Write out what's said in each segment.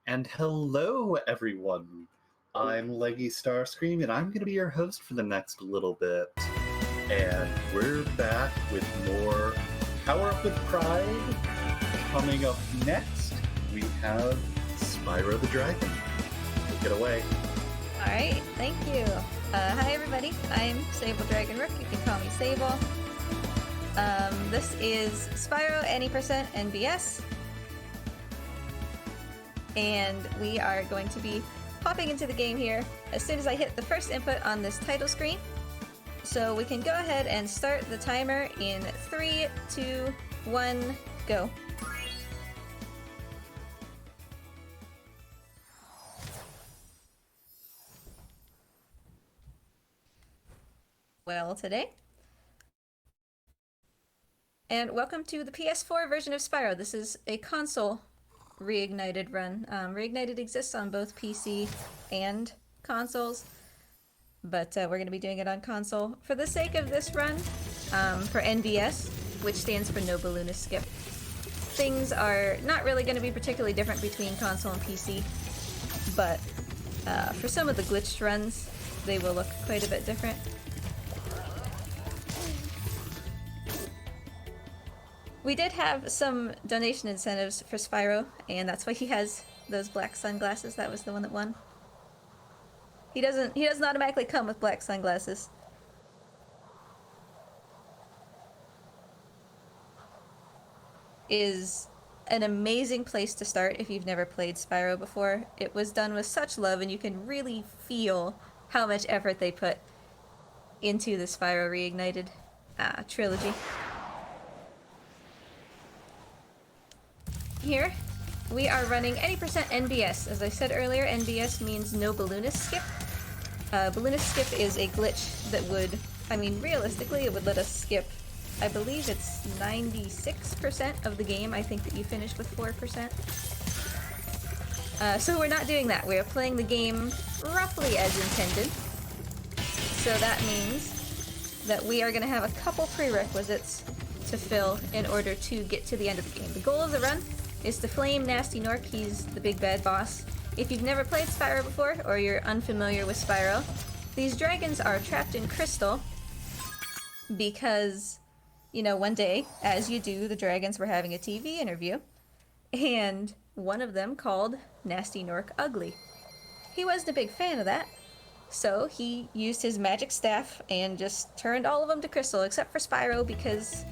And hello, everyone. I'm Leggy Starscream, and I'm going to be your host for the next little bit. And we're back with more Power Up with Pride. Coming up next, we have Spyro the Dragon. Take it away. Alright, thank you. Hi everybody, I'm SableDragonRook, you can call me Sable. This is Spyro any percent NBS. And we are going to be popping into the game here as soon as I hit the first input on this title screen. So we can go ahead and start the timer in 3, 2, 1, go. Well, today. And welcome to the PS4 version of Spyro. This is a console Reignited run. Reignited exists on both PC and consoles, but we're going to be doing it on console. For the sake of this run, for NBS, which stands for No Balloonist Skip, things are not really going to be particularly different between console and PC, but for some of the glitched runs, they will look quite a bit different. We did have some donation incentives for Spyro, and that's why he has those black sunglasses. That was the one that won. He doesn't automatically come with black sunglasses. Is an amazing place to start if you've never played Spyro before. It was done with such love, and you can really feel how much effort they put into the Spyro Reignited trilogy. Here, we are running any percent NBS. As I said earlier, NBS means no balloonist skip. Balloonist skip is a glitch that would, realistically, it would let us skip, I believe it's 96% of the game. I think that you finished with 4%. So we're not doing that. We're playing the game roughly as intended. So that means that we are going to have a couple prerequisites to fill in order to get to the end of the game. The goal of the run is to flame Gnasty Gnorc. He's the big bad boss. If you've never played Spyro before, or you're unfamiliar with Spyro, these dragons are trapped in crystal because, one day, as you do, the dragons were having a TV interview, and one of them called Gnasty Gnorc ugly. He wasn't a big fan of that, so he used his magic staff and just turned all of them to crystal, except for Spyro because,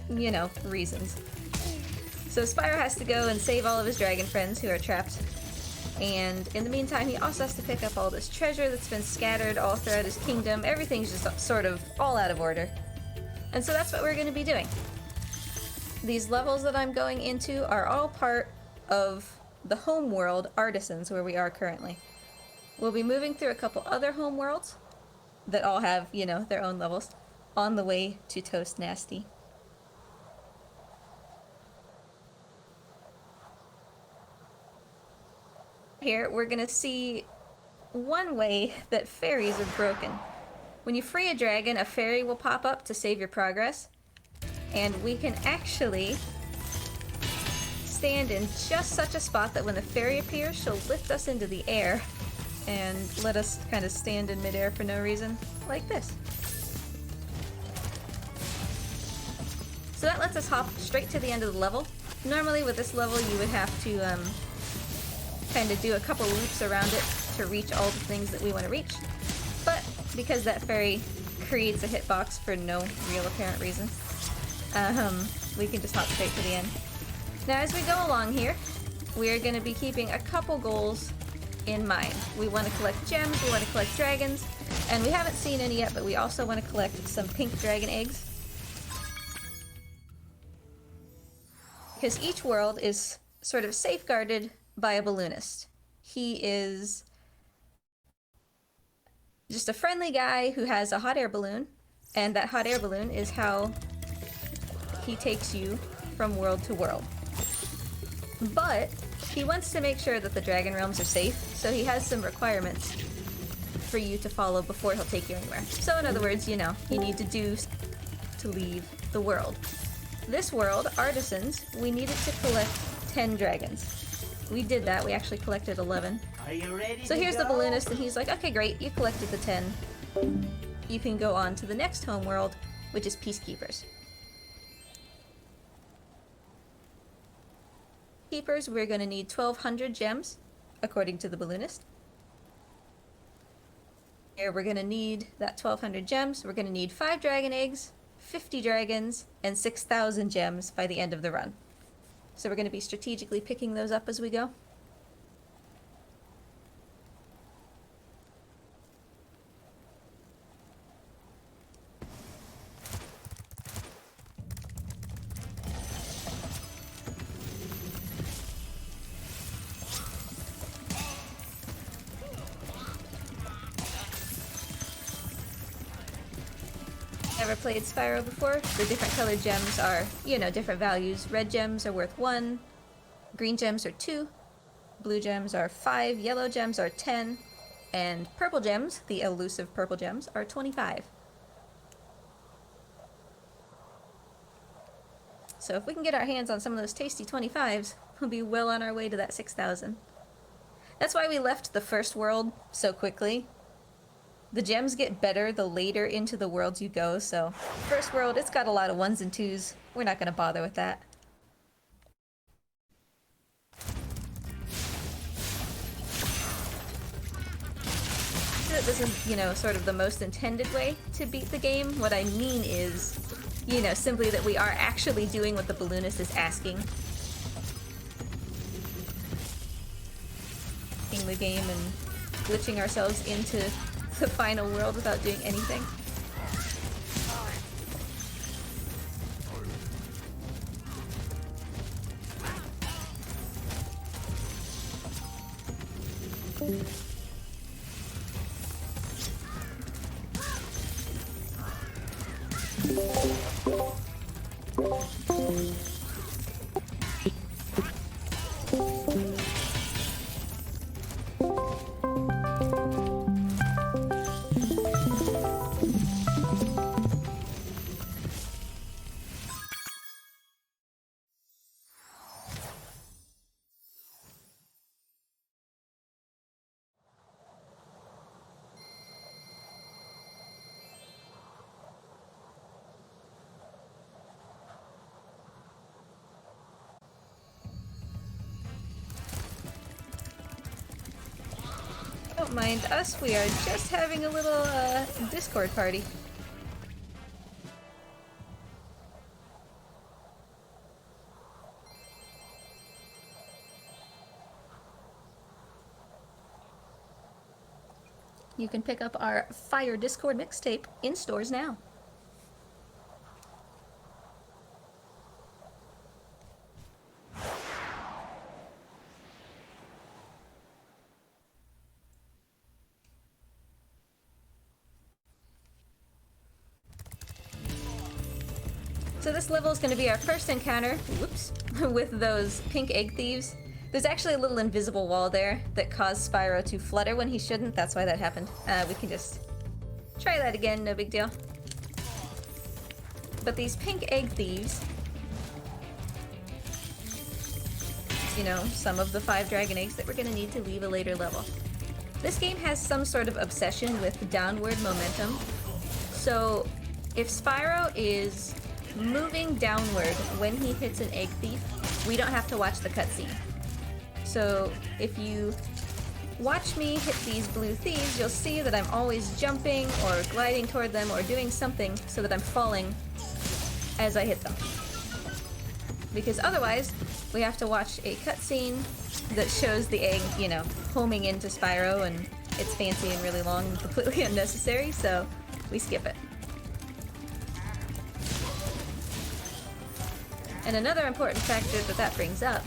reasons. So Spyro has to go and save all of his dragon friends who are trapped. And in the meantime, he also has to pick up all this treasure that's been scattered all throughout his kingdom. Everything's just sort of all out of order. And so that's what we're going to be doing. These levels that I'm going into are all part of the home world Artisans, where we are currently. We'll be moving through a couple other home worlds that all have, their own levels on the way to Toast Gnasty. Here, we're gonna see one way that fairies are broken. When you free a dragon, a fairy will pop up to save your progress, and we can actually stand in just such a spot that when the fairy appears, she'll lift us into the air and let us kind of stand in midair for no reason, like this. So that lets us hop straight to the end of the level. Normally with this level you would have to kind of do a couple loops around it to reach all the things that we want to reach. But because that fairy creates a hitbox for no real apparent reason, we can just hop straight to the end. Now as we go along here, we are going to be keeping a couple goals in mind. We want to collect gems, we want to collect dragons, and we haven't seen any yet, but we also want to collect some pink dragon eggs. Because each world is sort of safeguarded by a balloonist. He is just a friendly guy who has a hot air balloon, and that hot air balloon is how he takes you from world to world. But he wants to make sure that the dragon realms are safe, so he has some requirements for you to follow before he'll take you anywhere. So in other words, you need to do to leave the world. This world, Artisans, we needed to collect 10 dragons. we did that. We actually collected 11. Are you ready? So here's the balloonist, and he's like, okay, great, you collected the 10. You can go on to the next homeworld, which is Peacekeepers. Keepers, we're going to need 1,200 gems, according to the balloonist. Here we're going to need that 1,200 gems. We're going to need 5 dragon eggs, 50 dragons, and 6,000 gems by the end of the run. So we're going to be strategically picking those up as we go. Never played Spyro before. The different colored gems are, you know, different values. Red gems are worth 1, green gems are 2, blue gems are 5, yellow gems are 10, and purple gems, the elusive purple gems, are 25. So if we can get our hands on some of those tasty 25s, we'll be well on our way to that 6,000. That's why we left the first world so quickly. The gems get better the later into the worlds you go, so first world, it's got a lot of 1s and 2s. We're not going to bother with that. This is, you know, sort of the most intended way to beat the game. What I mean is, you know, simply that we are actually doing what the balloonist is asking. In the game and glitching ourselves into the final world without doing anything. Don't mind us, we are just having a little Discord party. You can pick up our Fire Discord mixtape in stores now. So this level is going to be our first encounter, whoops, with those pink egg thieves. There's actually a little invisible wall there that caused Spyro to flutter when he shouldn't. That's why that happened. We can just try that again, no big deal. But these pink egg thieves, you know, some of the 5 dragon eggs that we're going to need to leave a later level. This game has some sort of obsession with downward momentum. So if Spyro is moving downward when he hits an egg thief, we don't have to watch the cutscene. So if you watch me hit these blue thieves, you'll see that I'm always jumping or gliding toward them or doing something so that I'm falling as I hit them. Because otherwise, we have to watch a cutscene that shows the egg, you know, homing into Spyro, and it's fancy and really long and completely unnecessary, so we skip it. And another important factor that brings up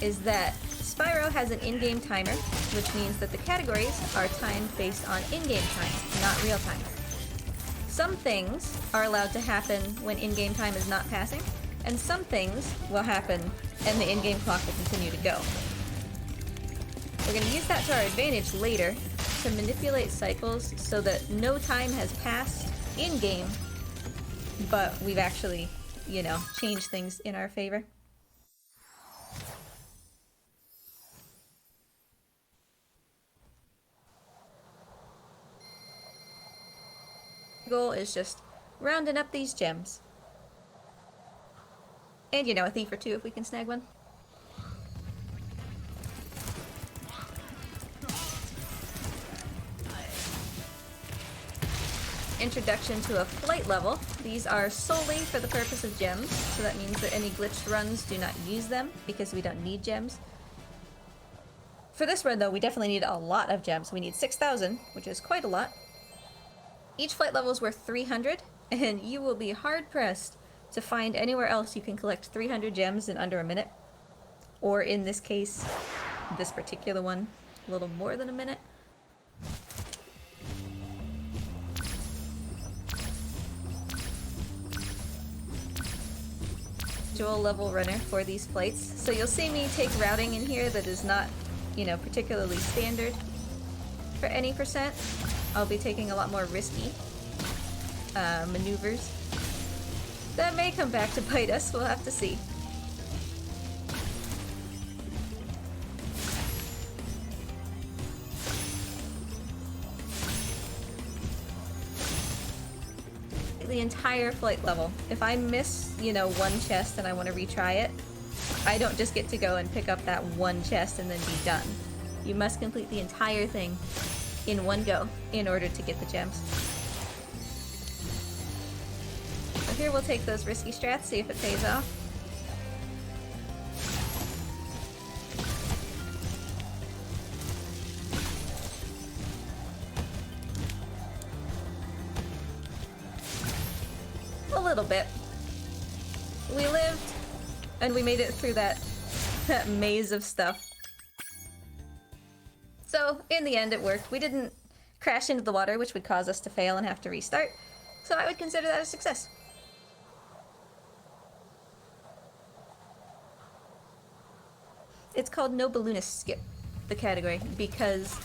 is that Spyro has an in-game timer, which means that the categories are timed based on in-game time, not real time. Some things are allowed to happen when in-game time is not passing, and some things will happen and the in-game clock will continue to go. We're going to use that to our advantage later to manipulate cycles so that no time has passed in-game, but we've actually, you know, changed things in our favor. Goal is just rounding up these gems. And, you know, a thief or two if we can snag one. Introduction to a flight level. These are solely for the purpose of gems, so that means that any glitched runs do not use them, because we don't need gems. For this run, though, we definitely need a lot of gems. We need 6,000, which is quite a lot. Each flight level is worth 300, and you will be hard-pressed to find anywhere else you can collect 300 gems in under a minute. Or in this case, this particular one, a little more than a minute. Dual level runner for these flights. So you'll see me take routing in here that is not, you know, particularly standard for any percent. I'll be taking a lot more risky maneuvers. That may come back to bite us, we'll have to see. The entire flight level. If I miss, you know, one chest and I want to retry it, I don't just get to go and pick up that one chest and then be done. You must complete the entire thing in one go in order to get the gems. So here we'll take those risky strats, see if it pays off. A little bit. We lived, and we made it through that maze of stuff. So, in the end, it worked. We didn't crash into the water, which would cause us to fail and have to restart. So I would consider that a success. It's called No Balloonist Skip, the category, because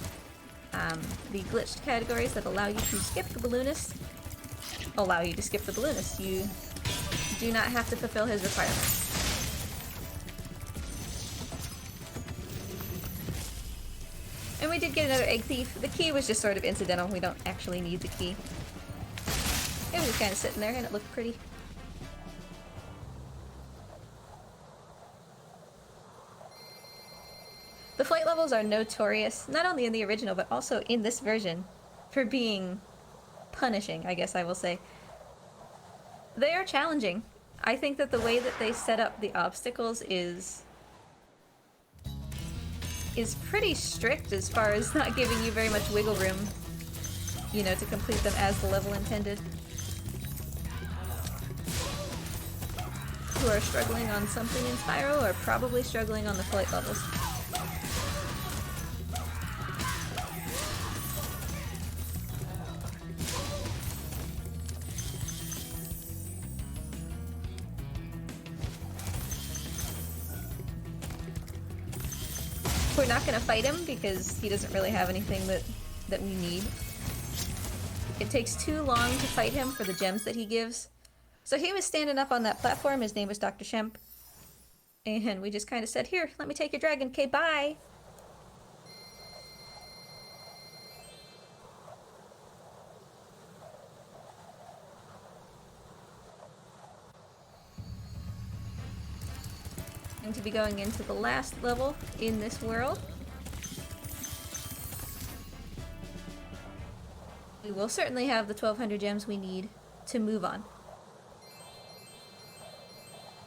the glitched categories that allow you to skip the balloonist allow you to skip the balloonist. You do not have to fulfill his requirements. And we did get another egg thief. The key was just sort of incidental. We don't actually need the key. It was just kind of sitting there and it looked pretty. The flight levels are notorious, not only in the original, but also in this version, for being punishing, I guess I will say. They are challenging. I think that the way that they set up the obstacles is pretty strict as far as not giving you very much wiggle room, you know, to complete them as the level intended. Who are struggling on something in Spyro are probably struggling on the flight levels. We're not going to fight him because he doesn't really have anything that we need. It takes too long to fight him for the gems that he gives. So he was standing up on that platform, his name was Dr. Shemp. And we just kind of said, here, let me take your dragon, okay, bye! To be going into the last level in this world. We will certainly have the 1200 gems we need to move on.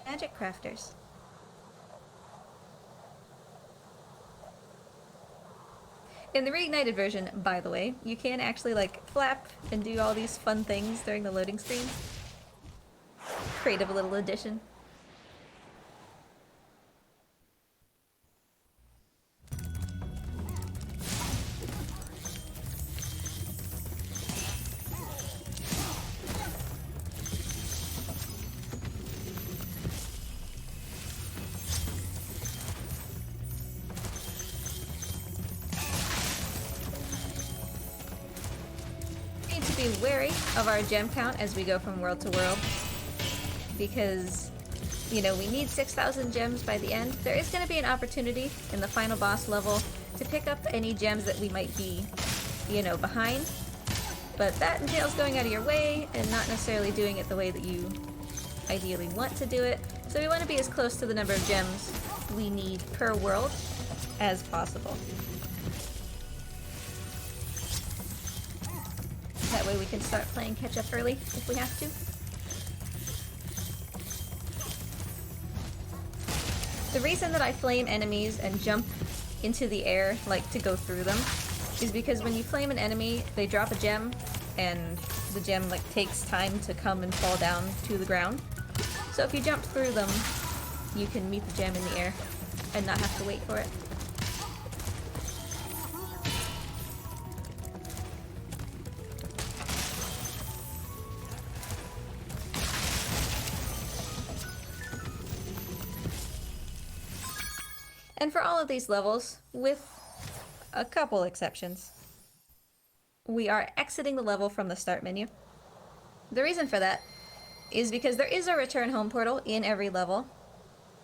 Magic crafters. In the reignited version, by the way, you can actually like flap and do all these fun things during the loading screen. Creative little addition. Wary of our gem count as we go from world to world, because, you know, we need 6,000 gems by the end. There is going to be an opportunity in the final boss level to pick up any gems that we might be, you know, behind. But that entails going out of your way and not necessarily doing it the way that you ideally want to do it. So we want to be as close to the number of gems we need per world as possible. That way we can start playing catch up early if we have to. The reason that I flame enemies and jump into the air, like to go through them, is because when you flame an enemy, they drop a gem, and the gem like takes time to come and fall down to the ground. So if you jump through them, you can meet the gem in the air and not have to wait for it. And for all of these levels, with a couple exceptions, we are exiting the level from the start menu. The reason for that is because there is a return home portal in every level,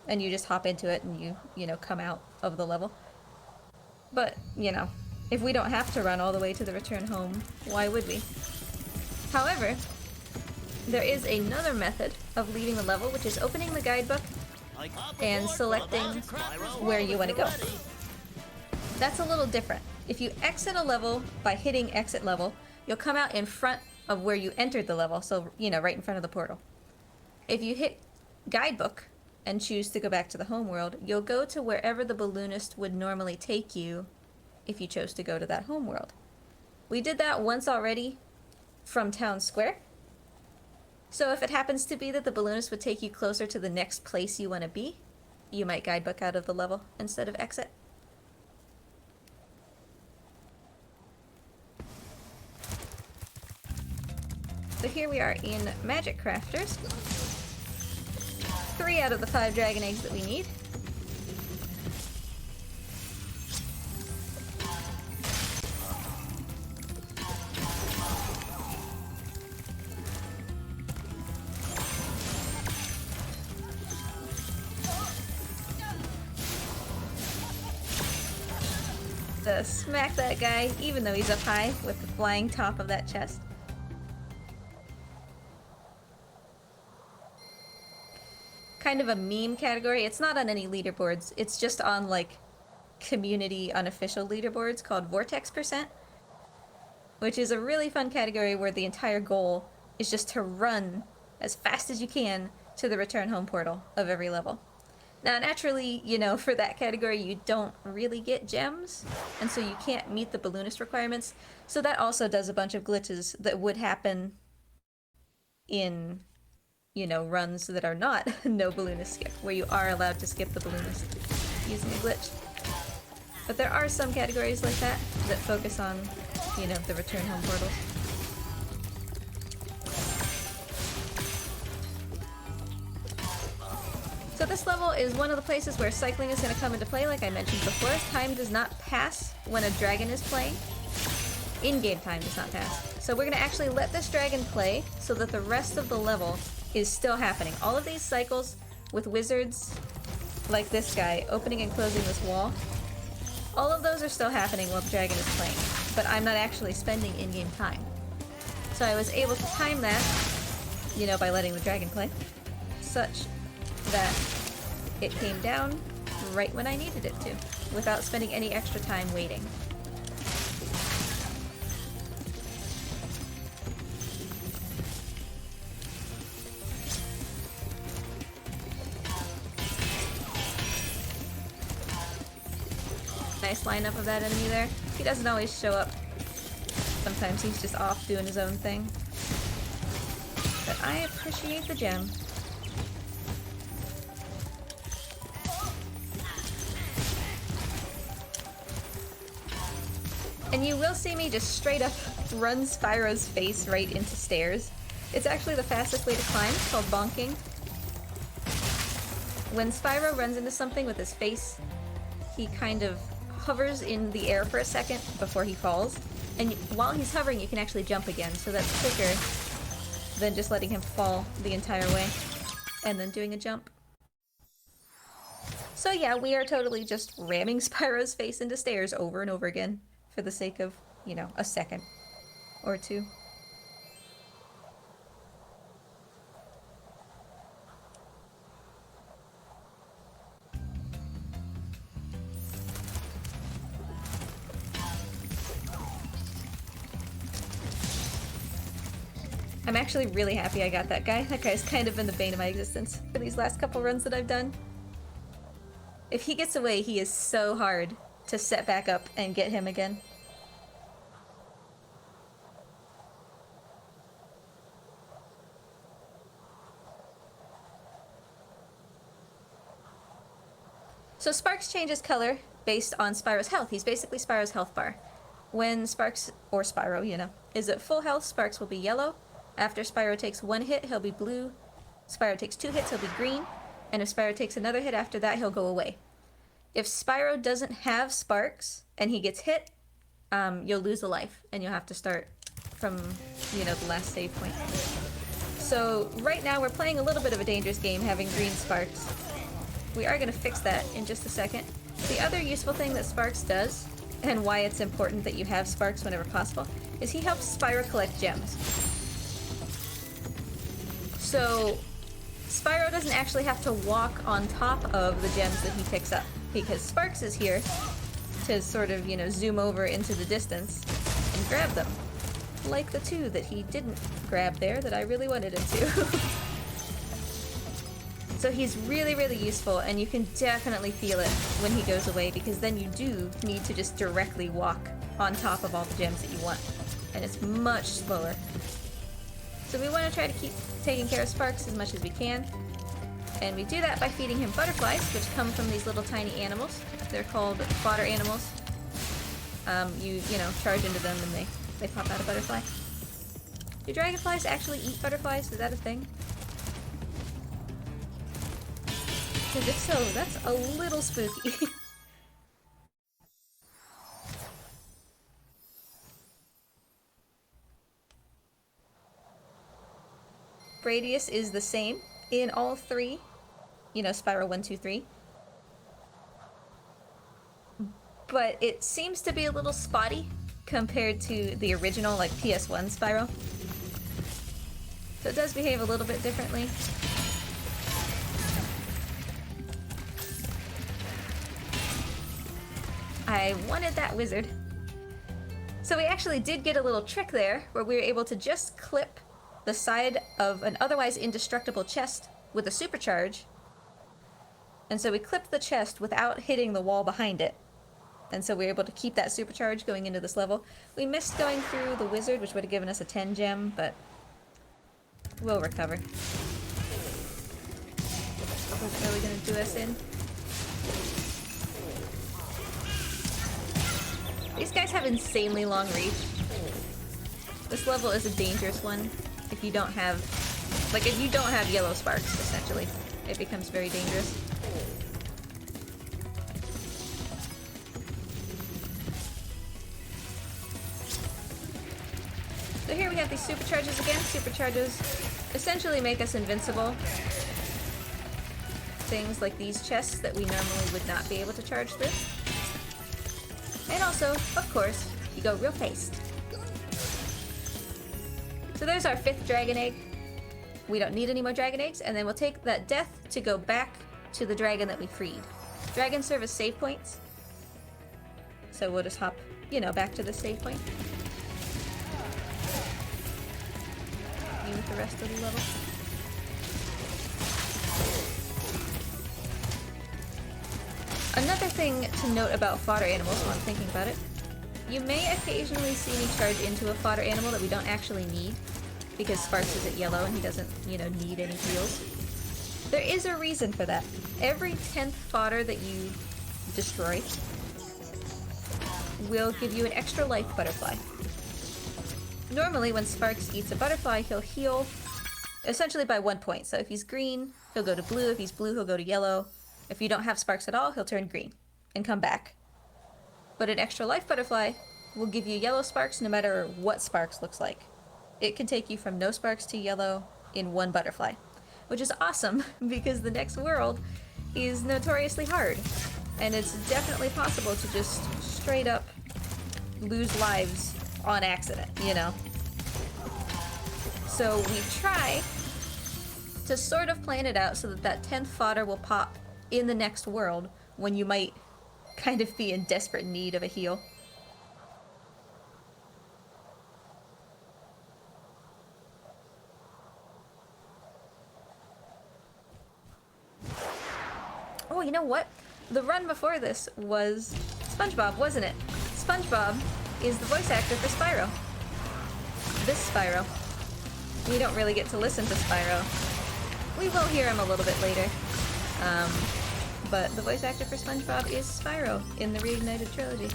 and you just hop into it and you know, come out of the level. But, you know, if we don't have to run all the way to the return home, why would we? However, there is another method of leaving the level, which is opening the guidebook and selecting where you want to go. That's a little different. If you exit a level by hitting exit level, you'll come out in front of where you entered the level, so, you know, right in front of the portal. If you hit guidebook and choose to go back to the home world, you'll go to wherever the balloonist would normally take you if you chose to go to that home world. We did that once already from Town Square. So if it happens to be that the balloonist would take you closer to the next place you want to be, you might guidebook out of the level instead of exit. So here we are in Magic Crafters. 3 out of the 5 dragon eggs that we need. Smack that guy, even though he's up high with the flying top of that chest. Kind of a meme category. It's not on any leaderboards. It's just on like community unofficial leaderboards called Vortex %, which is a really fun category where the entire goal is just to run as fast as you can to the return home portal of every level. Now, naturally, you know, for that category, you don't really get gems, and so you can't meet the balloonist requirements. So that also does a bunch of glitches that would happen in, you know, runs that are not no balloonist skip, where you are allowed to skip the balloonist using a glitch. But there are some categories like that that focus on, you know, the return home portals. So this level is one of the places where cycling is going to come into play, like I mentioned before. Time does not pass when a dragon is playing. In-game time does not pass. So we're going to actually let this dragon play so that the rest of the level is still happening. All of these cycles with wizards like this guy opening and closing this wall, all of those are still happening while the dragon is playing, but I'm not actually spending in-game time. So I was able to time that, you know, by letting the dragon play, such that it came down right when I needed it to, without spending any extra time waiting. Nice lineup of that enemy there. He doesn't always show up. Sometimes he's just off doing his own thing. But I appreciate the gem. And you will see me just straight up run Spyro's face right into stairs. It's actually the fastest way to climb. It's called bonking. When Spyro runs into something with his face, he kind of hovers in the air for a second before he falls. And while he's hovering, you can actually jump again, so that's quicker than just letting him fall the entire way and then doing a jump. So yeah, we are totally just ramming Spyro's face into stairs over and over again for the sake of, you know, a second or two. I'm actually really happy I got that guy. That guy's kind of been the bane of my existence for these last couple runs that I've done. If he gets away, he is so hard to set back up and get him again. So Sparks changes color based on Spyro's health. He's basically Spyro's health bar. When Sparks, or Spyro, you know, is at full health, Sparks will be yellow. After Spyro takes 1 hit, he'll be blue. Spyro takes 2 hits, he'll be green. And if Spyro takes another hit after that, he'll go away. If Spyro doesn't have Sparks and he gets hit, you'll lose a life and you'll have to start from, you know, the last save point. So right now we're playing a little bit of a dangerous game having green Sparks. We are going to fix that in just a second. The other useful thing that Sparks does, and why it's important that you have Sparks whenever possible, is he helps Spyro collect gems. So Spyro doesn't actually have to walk on top of the gems that he picks up, because Sparks is here to sort of, you know, zoom over into the distance and grab them. Like the 2 that he didn't grab there that I really wanted him to. So he's really, really useful, and you can definitely feel it when he goes away, because then you do need to just directly walk on top of all the gems that you want, and it's much slower. So we want to try to keep taking care of Sparks as much as we can, and we do that by feeding him butterflies, which come from these little tiny animals. They're called fodder animals. You know, charge into them and they pop out a butterfly. Do dragonflies actually eat butterflies? Is that a thing? Because if so, that's a little spooky. Radius is the same in all 3. You know, Spyro 1, 2, 3. But it seems to be a little spotty compared to the original, like, PS1 Spyro. So it does behave a little bit differently. I wanted that wizard. So we actually did get a little trick there, where we were able to just clip the side of an otherwise indestructible chest with a supercharge. And so we clipped the chest without hitting the wall behind it. And so we were able to keep that supercharge going into this level. We missed going through the wizard, which would have given us a 10 gem, but we'll recover. Wasn't really gonna do us in. These guys have insanely long reach. This level is a dangerous one if you don't have, like, if you don't have yellow Sparks, essentially. It becomes very dangerous. So here we have these supercharges again. Supercharges essentially make us invincible. Things like these chests that we normally would not be able to charge through. And also, of course, you go real fast. So there's our 5th dragon egg. We don't need any more dragon eggs, and then we'll take that death to go back to the dragon that we freed. Dragons serve as save points. So we'll just hop, you know, back to the save point. You with the rest of the level. Another thing to note about fodder animals while I'm thinking about it, you may occasionally see me charge into a fodder animal that we don't actually need, because Sparks isn't yellow and he doesn't, you know, need any heals. There is a reason for that. Every 10th fodder that you destroy will give you an extra life butterfly. Normally when Sparks eats a butterfly, he'll heal essentially by 1 point. So if he's green, he'll go to blue. If he's blue, he'll go to yellow. If you don't have Sparks at all, he'll turn green and come back. But an extra life butterfly will give you yellow Sparks no matter what Sparks looks like. It can take you from no Sparks to yellow in 1 butterfly, which is awesome because the next world is notoriously hard. And it's definitely possible to just straight up lose lives on accident, you know? So we try to sort of plan it out so that that 10th fodder will pop in the next world when you might kind of be in desperate need of a heal. you know what? The run before this was SpongeBob, wasn't it? SpongeBob is the voice actor for Spyro. This Spyro. We don't really get to listen to Spyro. We will hear him a little bit later. But the voice actor for SpongeBob is Spyro in the Reignited trilogy.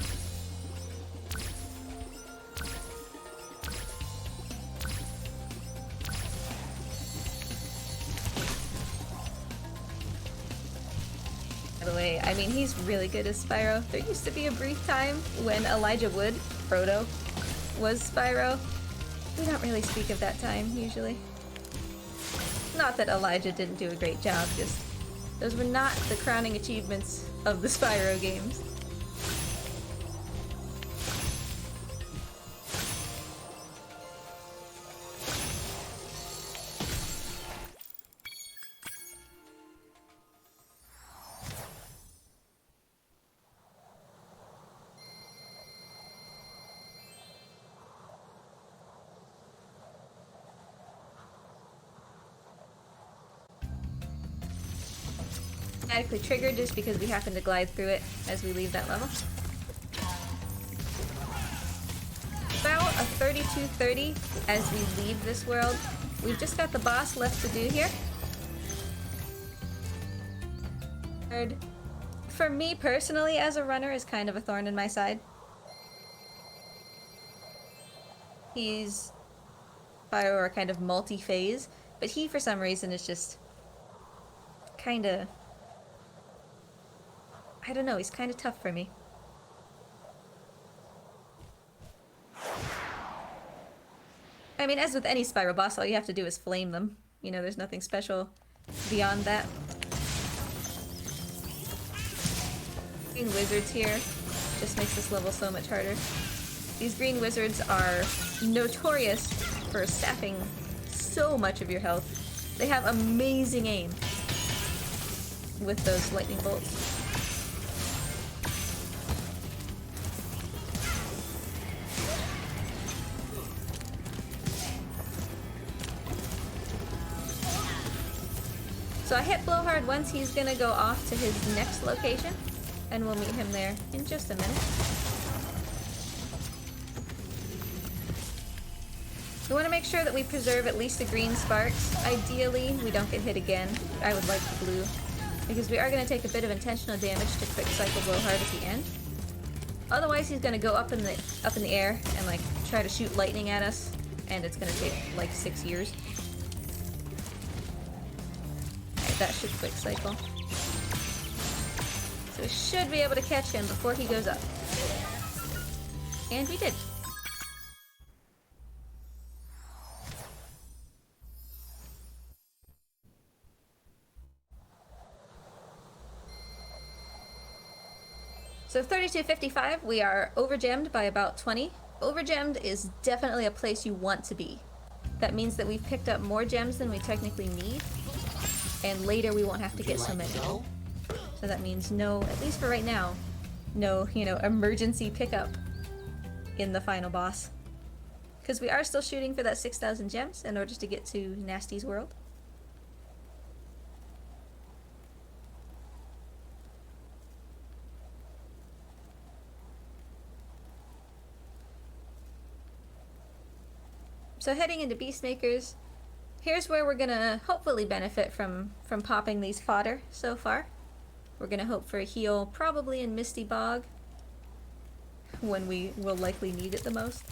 By the way, I mean, he's really good as Spyro. There used to be a brief time when Elijah Wood, Frodo, was Spyro. We don't really speak of that time, usually. Not that Elijah didn't do a great job, just those were not the crowning achievements of the Spyro games. Automatically triggered just because we happen to glide through it as we leave that level. About a 32:30 as we leave this world. We've just got the boss left to do here. For me personally, as a runner, is kind of a thorn in my side. He's Spyro are kind of multi-phase, but he for some reason is just kinda, I don't know, he's kind of tough for me. I mean, as with any Spyro boss, all you have to do is flame them. You know, there's nothing special beyond that. Green wizards here just makes this level so much harder. These green wizards are notorious for sapping so much of your health. They have amazing aim with those lightning bolts. So I hit Blowhard once. He's gonna go off to his next location, and we'll meet him there in just a minute. We want to make sure that we preserve at least the green sparks. Ideally, we don't get hit again. I would like the blue, because we are going to take a bit of intentional damage to quick cycle Blowhard at the end. Otherwise, he's going to go up in the air and like try to shoot lightning at us, and it's going to take like 6 years. Alright, that should quick cycle. So we should be able to catch him before he goes up. And we did. So 32:55, we are overgemmed by about 20. Overgemmed is definitely a place you want to be. That means that we've picked up more gems than we technically need, and later we won't have to get so many. So that means no, at least for right now, no, emergency pickup in the final boss. Because we are still shooting for that 6,000 gems in order to get to Nasty's world. So heading into Beastmakers, here's where we're gonna hopefully benefit from popping these fodder so far. We're gonna hope for a heal probably in Misty Bog, when we will likely need it the most.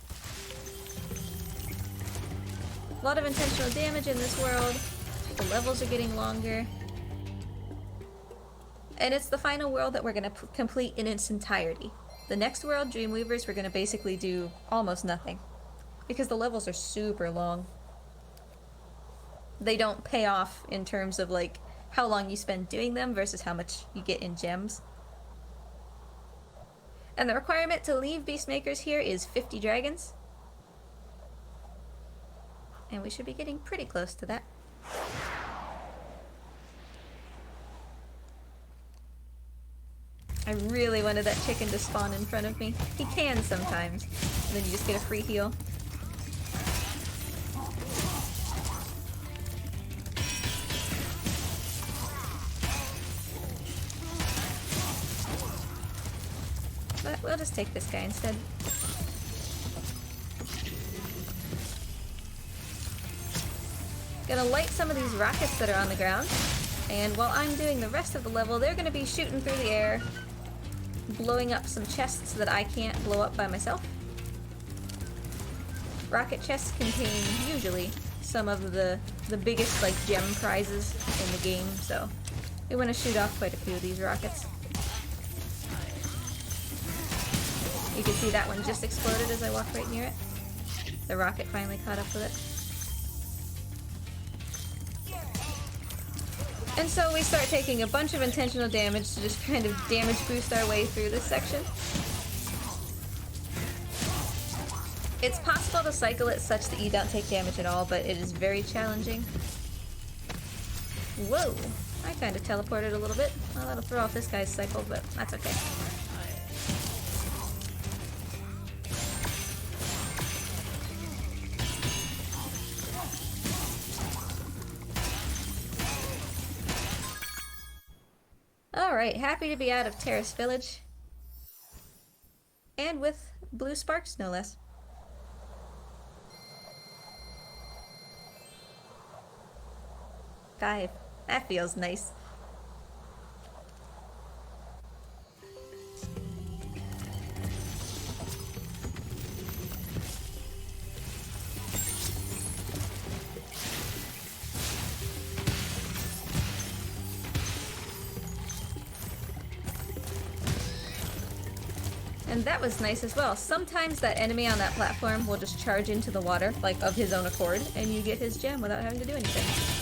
A lot of intentional damage in this world. The levels are getting longer. And it's the final world that we're gonna complete in its entirety. The next world, Dreamweavers, we're gonna basically do almost nothing, because the levels are super long. They don't pay off in terms of like how long you spend doing them versus how much you get in gems. And the requirement to leave Beastmakers here is 50 dragons. And we should be getting pretty close to that. I really wanted that chicken to spawn in front of me. He can sometimes, and then you just get a free heal. But we'll just take this guy instead. Gonna light some of these rockets that are on the ground, and while I'm doing the rest of the level, they're gonna be shooting through the air, blowing up some chests that I can't blow up by myself. Rocket chests contain, usually, some of the biggest, like, gem prizes in the game, so we want to shoot off quite a few of these rockets. You can see that one just exploded as I walked right near it. The rocket finally caught up with it. And so we start taking a bunch of intentional damage to just kind of damage boost our way through this section. It's possible to cycle it such that you don't take damage at all, but it is very challenging. Whoa! I kind of teleported a little bit. Well, that'll throw off this guy's cycle, but that's okay. Alright, happy to be out of Terrace Village. And with blue sparks, no less. Five. That feels nice. And that was nice as well. Sometimes that enemy on that platform will just charge into the water, like of his own accord, and you get his gem without having to do anything.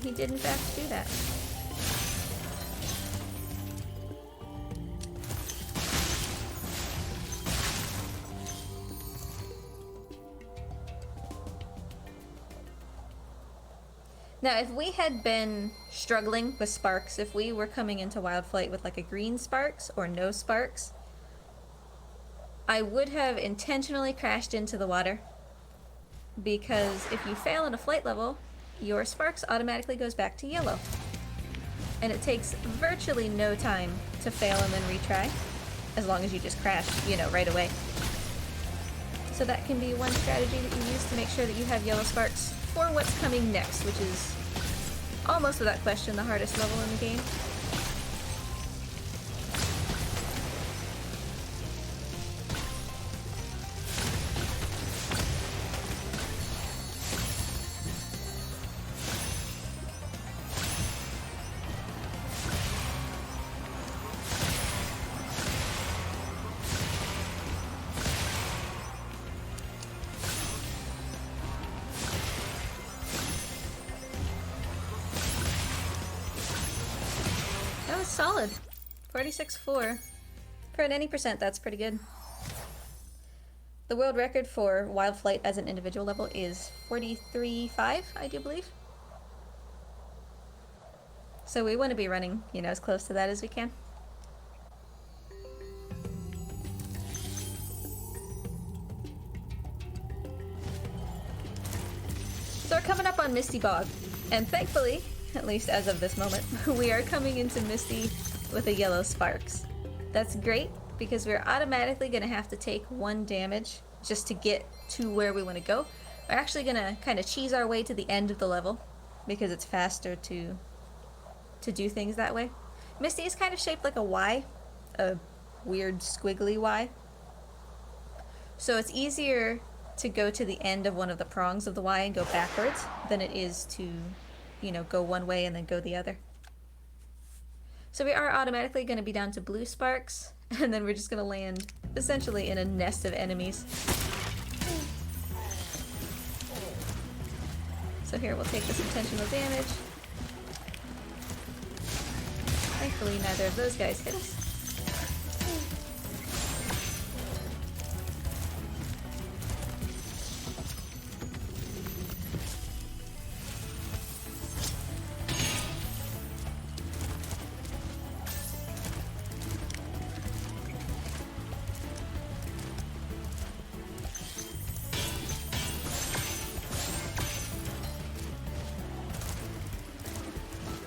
He did in fact do that. Now, if we had been struggling with sparks, if we were coming into Wild Flight with like a green sparks or no sparks, I would have intentionally crashed into the water, because if you fail in a flight level, your sparks automatically goes back to yellow. And it takes virtually no time to fail and then retry, as long as you just crash, you know, right away. So that can be one strategy that you use to make sure that you have yellow sparks for what's coming next, which is almost without question the hardest level in the game. Solid. 46.4. For an any percent, that's pretty good. The world record for Wild Flight as an individual level is 43.5, I do believe. So we want to be running, you know, as close to that as we can. So we're coming up on Misty Bog, and thankfully, at least as of this moment, we are coming into Misty with a yellow sparks. That's great, because we're automatically going to have to take 1 damage just to get to where we want to go. We're actually going to kind of cheese our way to the end of the level, because it's faster to do things that way. Misty is kind of shaped like a Y, a weird squiggly Y. So it's easier to go to the end of one of the prongs of the Y and go backwards than it is to, you know, go one way and then go the other. So we are automatically going to be down to blue sparks, and then we're just going to land essentially in a nest of enemies. So here we'll take this intentional damage. Thankfully neither of those guys hit us.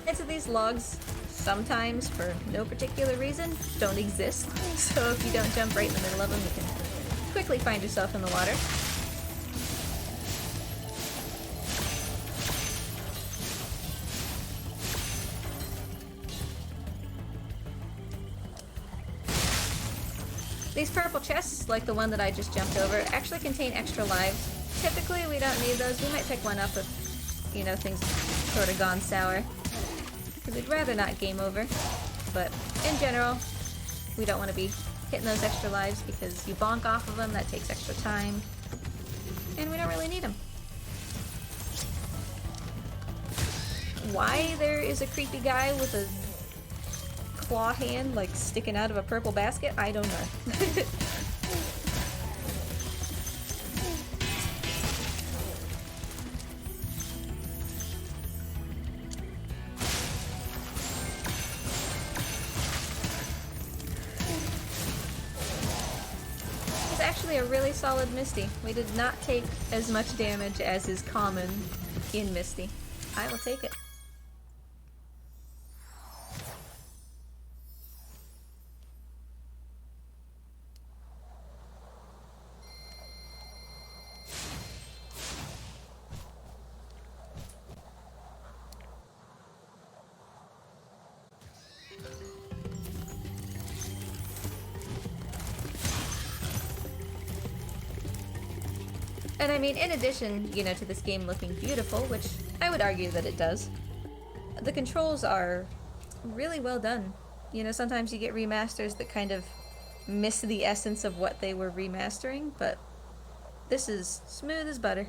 Into these logs sometimes, for no particular reason, don't exist. So if you don't jump right in the middle of them, you can quickly find yourself in the water. These purple chests, like the one that I just jumped over, actually contain extra lives. Typically, we don't need those. We might pick one up if, you know, things sort of gone sour. Because we'd rather not game over. But in general, we don't want to be hitting those extra lives because you bonk off of them, that takes extra time. And we don't really need them. Why there is a creepy guy with a claw hand, like, sticking out of a purple basket? I don't know. It's actually a really solid Misty. We did not take as much damage as is common in Misty. I will take it. And I mean, in addition, you know, to this game looking beautiful, which I would argue that it does, the controls are really well done. You know, sometimes you get remasters that kind of miss the essence of what they were remastering, but this is smooth as butter.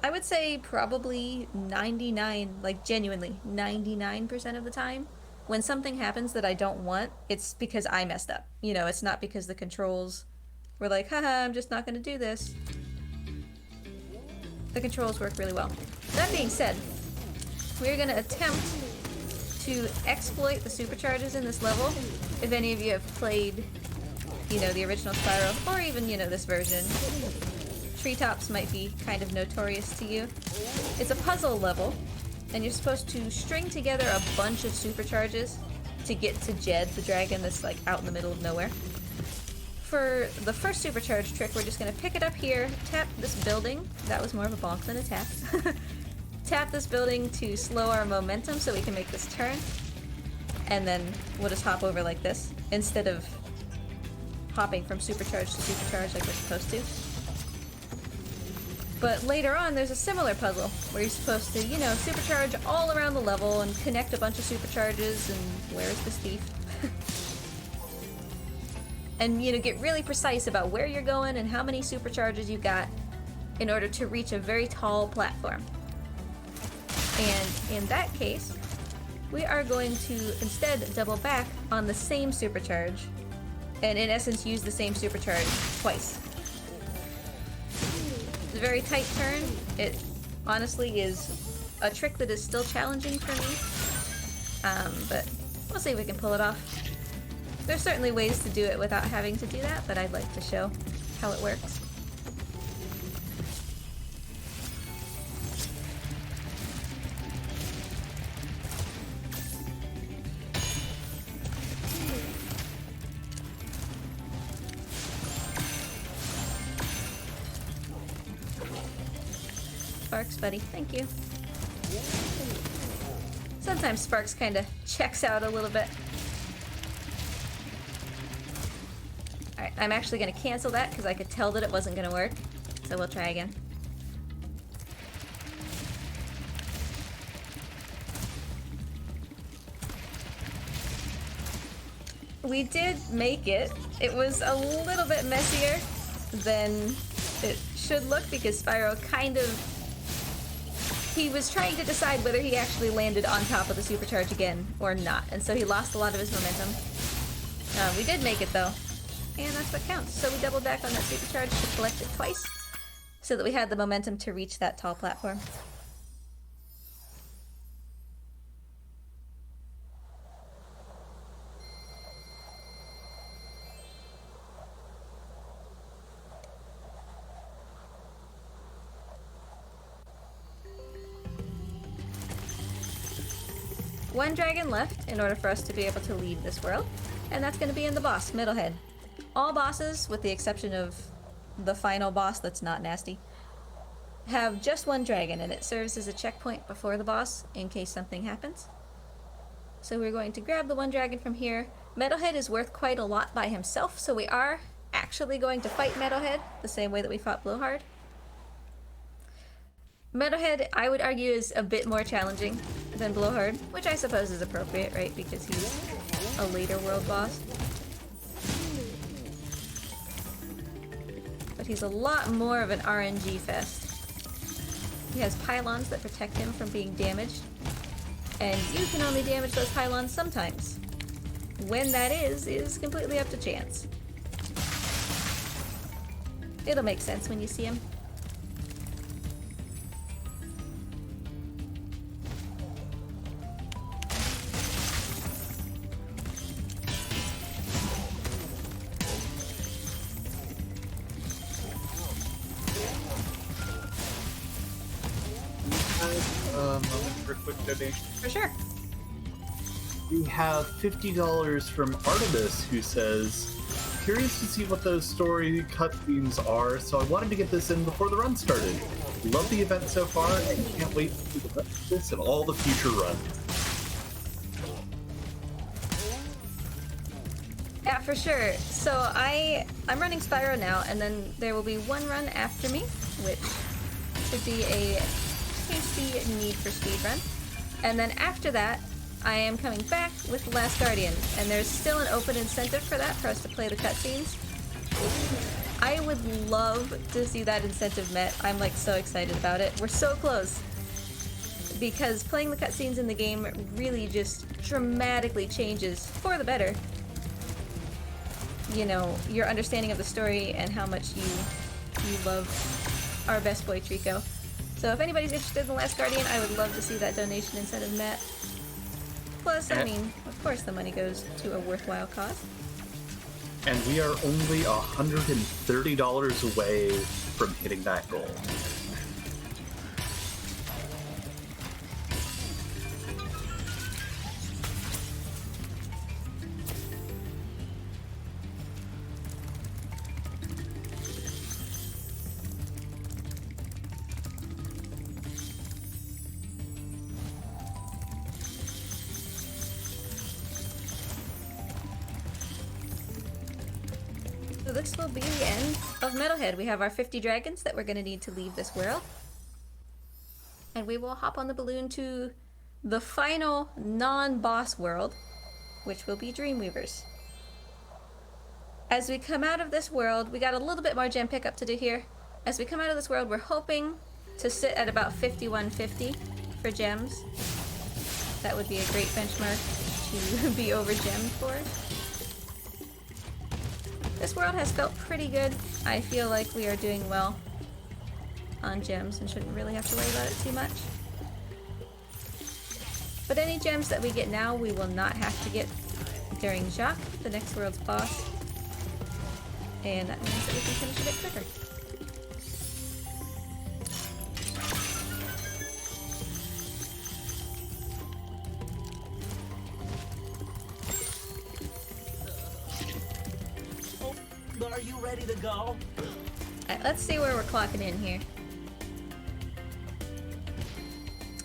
I would say probably 99, like genuinely, 99% of the time, when something happens that I don't want, it's because I messed up. You know, it's not because the controls were like, haha, I'm just not gonna do this. The controls work really well. That being said, we're gonna attempt to exploit the supercharges in this level. If any of you have played, you know, the original Spyro, or even, you know, this version, treetops might be kind of notorious to you. It's a puzzle level, and you're supposed to string together a bunch of supercharges to get to Jed, the dragon that's like out in the middle of nowhere. For the first supercharge trick, we're just gonna pick it up here, tap this building. That was more of a bonk than a tap. Tap this building to slow our momentum so we can make this turn. And then we'll just hop over like this, instead of hopping from supercharge to supercharge like we're supposed to. But later on, there's a similar puzzle where you're supposed to, you know, supercharge all around the level and connect a bunch of supercharges, and where's this thief? And, you know, get really precise about where you're going and how many supercharges you got in order to reach a very tall platform. And in that case, we are going to instead double back on the same supercharge, and in essence use the same supercharge twice. It's a very tight turn. It honestly is a trick that is still challenging for me, but we'll see if we can pull it off. There's certainly ways to do it without having to do that, but I'd like to show how it works. Sparks, buddy. Thank you. Sometimes Sparks kind of checks out a little bit. Alright, I'm actually going to cancel that because I could tell that it wasn't going to work. So we'll try again. We did make it. It was a little bit messier than it should look because Spyro kind of... He was trying to decide whether he actually landed on top of the supercharge again or not, and so he lost a lot of his momentum. We did make it though, and that's what counts. So we doubled back on that supercharge to collect it twice, so that we had the momentum to reach that tall platform. one dragon left in order for us to be able to leave this world, and that's going to be in the boss, Metalhead. All bosses, with the exception of the final boss that's not nasty, have just one dragon, and it serves as a checkpoint before the boss in case something happens. So we're going to grab the one dragon from here. Metalhead is worth quite a lot by himself, so we are actually going to fight Metalhead the same way that we fought Blowhard. Metalhead, I would argue, is a bit more challenging than Blowhard, which I suppose is appropriate, right? Because he's a later world boss. But he's a lot more of an RNG fest. He has pylons that protect him from being damaged, and you can only damage those pylons sometimes. When that is completely up to chance. It'll make sense when you see him. Moment for a quick donation. For sure. We have $50 from Artemis, who says, curious to see what those story cutscenes are, so I wanted to get this in before the run started. Love the event so far, and can't wait to see the rest of this and all the future runs. Yeah, for sure. So I'm running Spyro now, and then there will be one run after me, which should be a tasty Need for Speed run. And then after that, I am coming back with The Last Guardian, and there's still an open incentive for that, for us to play the cutscenes. I would love to see that incentive met. I'm like so excited about it. We're so close. Because playing the cutscenes in the game really just dramatically changes, for the better, you know, your understanding of the story and how much you love our best boy Trico. So if anybody's interested in The Last Guardian, I would love to see that donation incentive met. Plus, I mean, of course the money goes to a worthwhile cause. And we are only $130 away from hitting that goal. So this will be the end of Metalhead. We have our 50 dragons that we're going to need to leave this world. And we will hop on the balloon to the final non-boss world, which will be Dreamweavers. As we come out of this world, we got a little bit more gem pickup to do here. As we come out of this world, we're hoping to sit at about 5150 for gems. That would be a great benchmark to be over gemmed for. This world has felt pretty good. I feel like we are doing well on gems and shouldn't really have to worry about it too much. But any gems that we get now, we will not have to get during Jacques, the next world's boss. And that means that we can finish a bit quicker. Are you ready to go? Alright, let's see where we're clocking in here.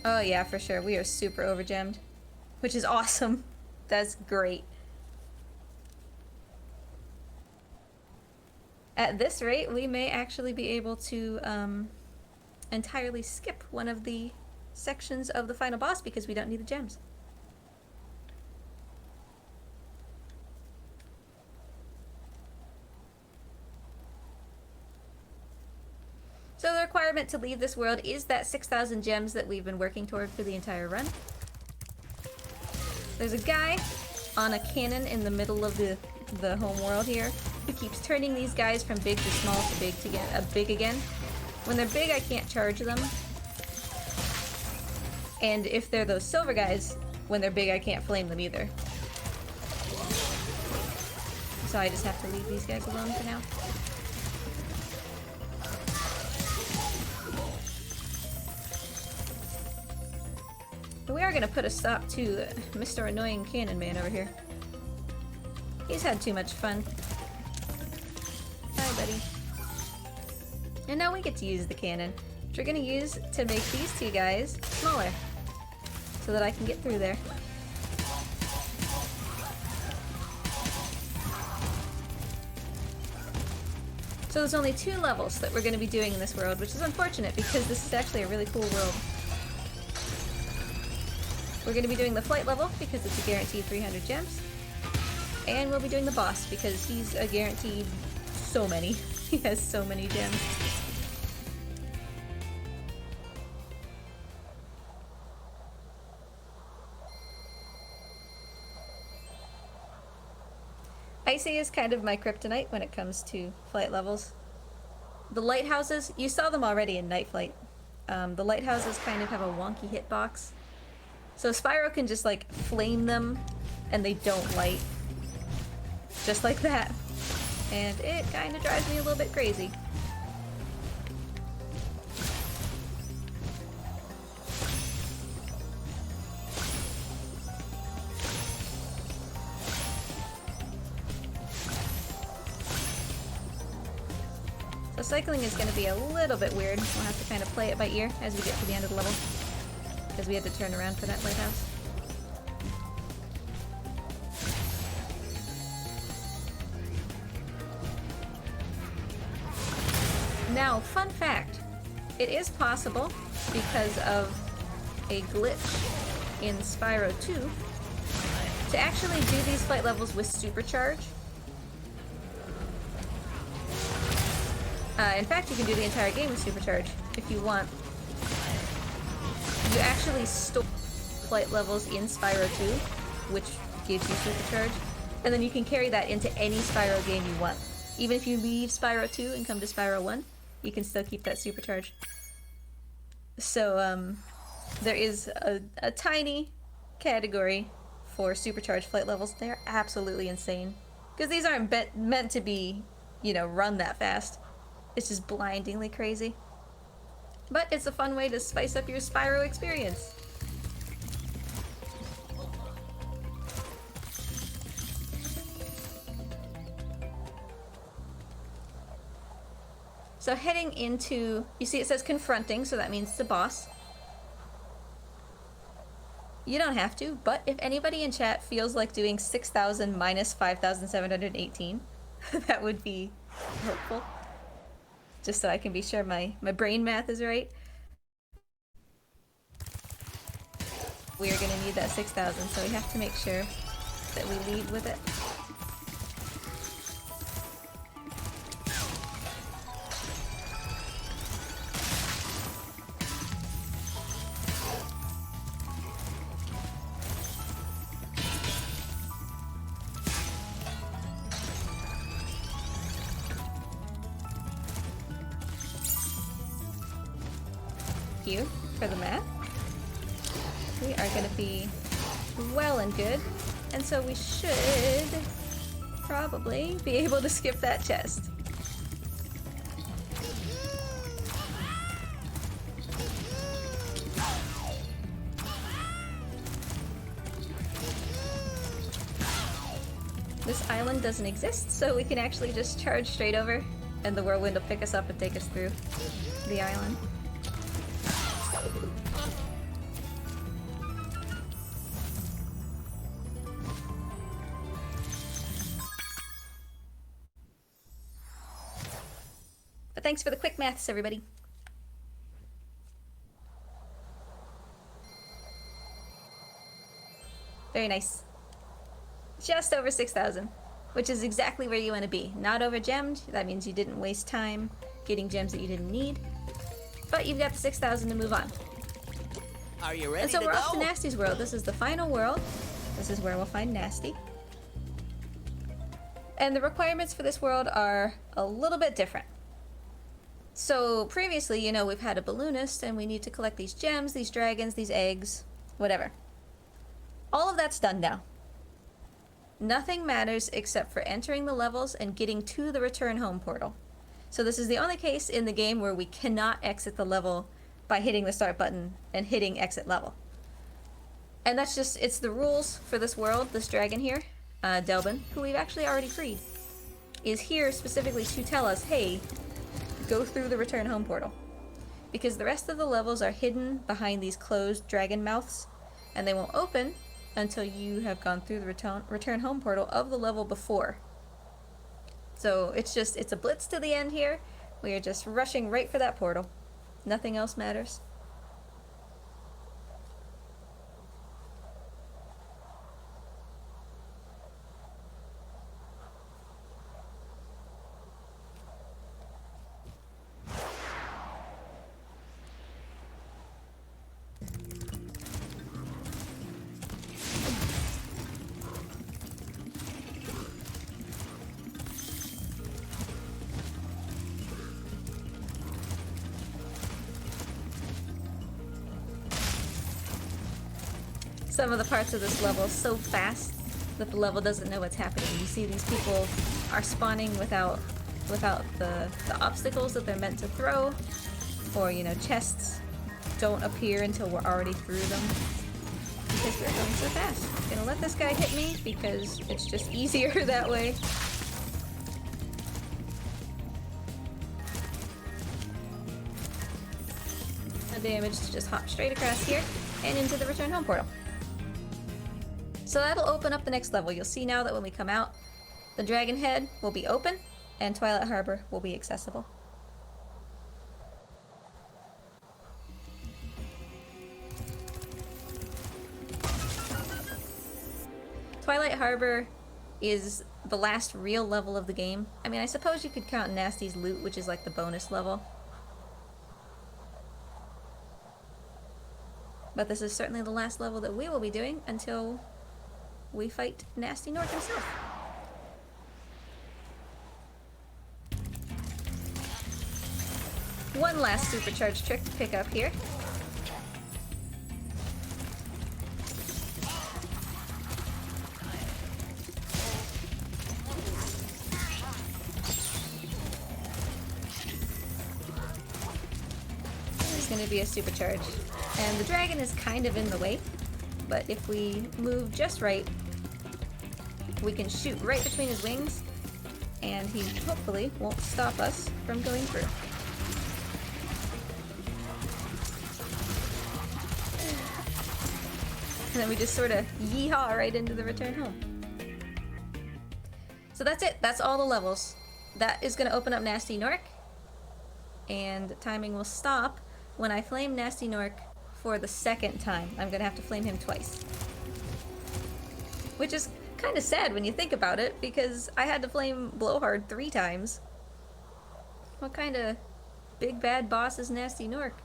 Oh yeah, for sure. We are super overgemmed, which is awesome. That's great. At this rate, we may actually be able to entirely skip one of the sections of the final boss because we don't need the gems. So the requirement to leave this world is that 6,000 gems that we've been working toward for the entire run. There's a guy on a cannon in the middle of the home world here who keeps turning these guys from big to small to big again. When they're big, I can't charge them. And if they're those silver guys, when they're big, I can't flame them either. So I just have to leave these guys alone for now. we are gonna put a stop to Mr. Annoying Cannon Man over here. He's had too much fun. Hi, buddy. And now we get to use the cannon, which we're gonna use to make these two guys smaller, so that I can get through there. So there's only 2 levels that we're going to be doing in this world, which is unfortunate because this is actually a really cool world. We're going to be doing the flight level because it's a guaranteed 300 gems. And we'll be doing the boss because he's a guaranteed so many. He has so many gems. Icy is kind of my kryptonite when it comes to flight levels. The lighthouses, you saw them already in Night Flight. The lighthouses kind of have a wonky hitbox. So Spyro can just like flame them and they don't light. Just like that. And it kind of drives me a little bit crazy. So cycling is going to be a little bit weird. We'll have to kind of play it by ear as we get to the end of the level. Because we had to turn around for that lighthouse. Now, fun fact. It is possible, because of a glitch in Spyro 2, to actually do these flight levels with supercharge. In fact, you can do the entire game with supercharge if you want. You actually store flight levels in Spyro 2, which gives you supercharge, and then you can carry that into any Spyro game you want. Even if you leave Spyro 2 and come to Spyro 1, you can still keep that supercharge. So, there is a tiny category for supercharged flight levels. They're absolutely insane. Because these aren't meant to be, you know, run that fast. It's just blindingly crazy. But it's a fun way to spice up your Spyro experience. So heading into, you see it says confronting, so that means it's the boss. You don't have to, but if anybody in chat feels like doing 6,000 minus 5,718, that would be helpful. Just so I can be sure my brain math is right. We are going to need that 6,000, so we have to make sure that we lead with it. You for the math. We are going to be well and good, and so we should probably be able to skip that chest. This island doesn't exist, so we can actually just charge straight over, and the whirlwind will pick us up and take us through the island. But thanks for the quick maths, everybody. Very nice. Just over 6,000, which is exactly where you want to be. Not over gemmed, that means you didn't waste time getting gems that you didn't need. But you've got the 6,000 to move on. Are you ready And so to we're go? off to Nasty's world. This is the final world. This is where we'll find Nasty. And the requirements for this world are a little bit different. So previously, you know, we've had a balloonist and we need to collect these gems, these dragons, these eggs, whatever. All of that's done now. Nothing matters except for entering the levels and getting to the return home portal. So this is the only case in the game where we cannot exit the level by hitting the start button and hitting exit level. And that's just, it's the rules for this world. This dragon here, Delbin, who we've actually already freed, is here specifically to tell us, hey, go through the return home portal. Because the rest of the levels are hidden behind these closed dragon mouths, and they won't open until you have gone through the return home portal of the level before. So it's a blitz to the end here. We are just rushing right for that portal. Nothing else matters. Some of the parts of this level so fast that the level doesn't know what's happening. You see these people are spawning without the obstacles that they're meant to throw, or, you know, chests don't appear until we're already through them because we're going so fast. I'm gonna let this guy hit me because it's just easier that way. No damage to just hop straight across here and into the return home portal. So that'll open up the next level. You'll see now that when we come out, the Dragon Head will be open and Twilight Harbor will be accessible. Twilight Harbor is the last real level of the game. I mean, I suppose you could count Nasty's loot, which is like the bonus level. But this is certainly the last level that we will be doing until we fight Nasty Nork himself. One last supercharged trick to pick up here. There's going to be a supercharge. And the dragon is kind of in the way, but if we move just right, we can shoot right between his wings, and he hopefully won't stop us from going through. And then we just sort of yeehaw right into the return home. So that's it. That's all the levels. That is going to open up Nasty Nork, and timing will stop when I flame Nasty Nork for the second time. I'm going to have to flame him twice. Which is kind of sad when you think about it, because I had to flame Blowhard 3 times. What kind of big bad boss is Nasty Nork?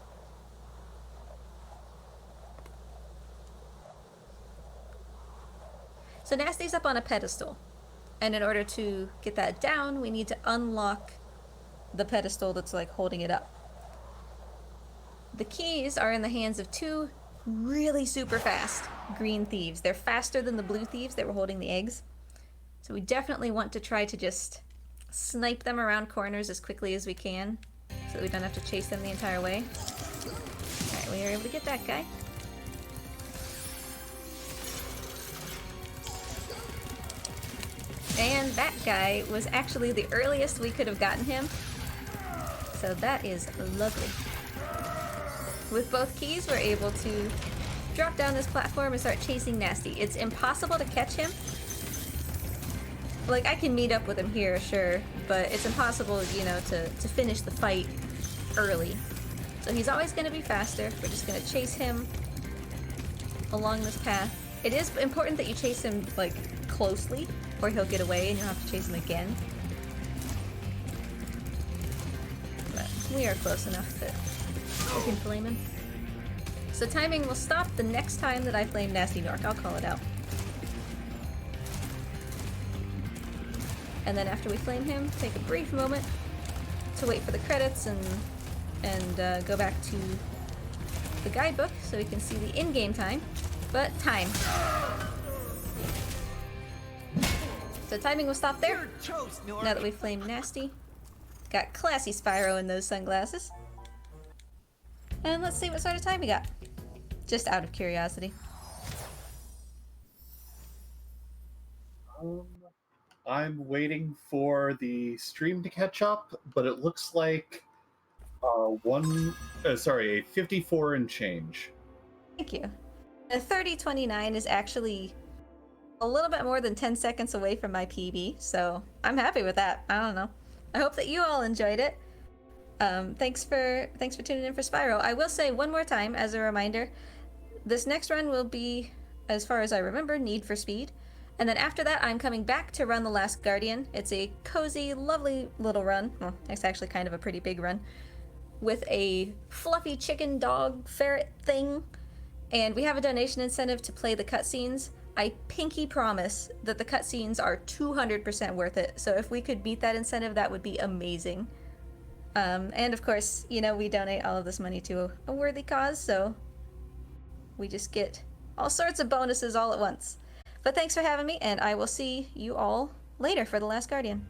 So Nasty's up on a pedestal, and in order to get that down, we need to unlock the pedestal that's like holding it up. The keys are in the hands of 2 really super fast green thieves. They're faster than the blue thieves that were holding the eggs. So we definitely want to try to just snipe them around corners as quickly as we can so that we don't have to chase them the entire way. Alright, we are able to get that guy. And that guy was actually the earliest we could have gotten him. So that is lovely. With both keys, we're able to drop down this platform and start chasing Nasty. It's impossible to catch him. Like, I can meet up with him here, sure, but it's impossible, you know, to finish the fight early. So he's always going to be faster. We're just going to chase him along this path. It is important that you chase him, like, closely, or he'll get away and you'll have to chase him again. But we are close enough that we can flame him. So timing will stop the next time that I flame Nasty Nork. I'll call it out. And then after we flame him, take a brief moment to wait for the credits and go back to the guidebook so we can see the in-game time. But time. So timing will stop there. Now that we've flamed Nasty. Got classy Spyro in those sunglasses. And let's see what sort of time we got. Just out of curiosity. Um, I'm waiting for the stream to catch up, but it looks like a 54 and change. Thank you. A 30:29 is actually a little bit more than 10 seconds away from my PB, so I'm happy with that. I don't know. I hope that you all enjoyed it. Thanks for tuning in for Spyro. I will say one more time as a reminder, this next run will be, as far as I remember, Need for Speed. And then after that, I'm coming back to run The Last Guardian. It's a cozy, lovely little run. Well, it's actually kind of a pretty big run. With a fluffy chicken dog ferret thing. And we have a donation incentive to play the cutscenes. I pinky promise that the cutscenes are 200% worth it. So if we could beat that incentive, that would be amazing. And of course, you know, we donate all of this money to a worthy cause, so we just get all sorts of bonuses all at once. But thanks for having me, and I will see you all later for The Last Guardian.